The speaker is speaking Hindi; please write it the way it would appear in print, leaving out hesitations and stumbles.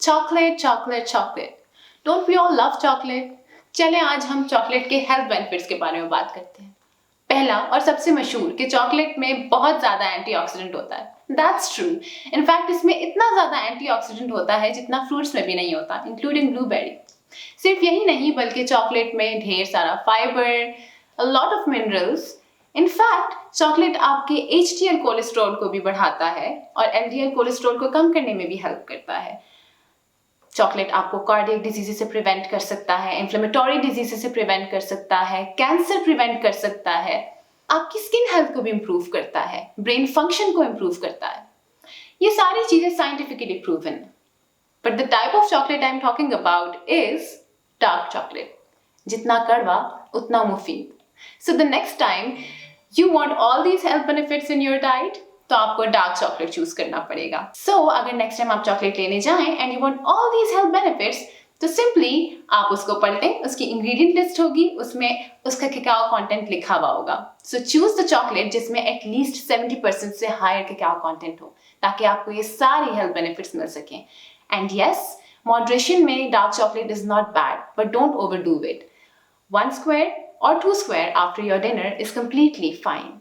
Chocolate chocolate chocolate, don't we all love chocolate? चलें आज हम चॉकलेट के हेल्थ बेनिफिट्स के बारे में बात करते हैं। पहला और सबसे मशहूर कि चॉकलेट में बहुत ज़्यादा एंटीऑक्सीडेंट होता है। That's true. इनफैक्ट इसमें इतना ज़्यादा एंटीऑक्सीडेंट होता है जितना फ्रूट्स में भी नहीं होता, इंक्लूडिंग ब्लूबेरी। सिर्फ यही नहीं बल्कि चॉकलेट में ढेर सारा fibre, a lot of minerals. In fact chocolate आपके HDL कोलेस्ट्रॉल को भी बढ़ाता है और LDL कोलेस्ट्रॉल को कम करने में भी हेल्प करता है। चॉकलेट आपको कार्डियक डिजीज से प्रिवेंट कर सकता है, इन्फ्लेमेटरी डिजीज से प्रिवेंट कर सकता है, कैंसर प्रिवेंट कर सकता है, आपकी स्किन हेल्थ को भी इम्प्रूव करता है, ब्रेन फंक्शन को इम्प्रूव करता है। ये सारी चीजें scientifically proven. But the type of chocolate I am talking about is dark chocolate. जितना कड़वा उतना मुफीद। So the next time you want all these health benefits in your diet तो आपको डार्क चॉकलेट चूज करना पड़ेगा। सो अगर नेक्स्ट टाइम आप चॉकलेट लेने जाएं and you want all these health benefits तो सिंपली आप उसको पलटें, उसकी इंग्रेडिएंट लिस्ट होगी, उसमें उसका केकाओ कंटेंट लिखा हुआ होगा। सो चूज द चॉकलेट जिसमें एटलीस्ट 70% से हायर केकाओ कंटेंट हो ताकि आपको ये सारी हेल्थ बेनिफिट्स मिल सकें। एंड यस, मॉडरेशन में dark chocolate is not bad, but don't overdo it. 1 square or 2 square after your dinner is completely fine.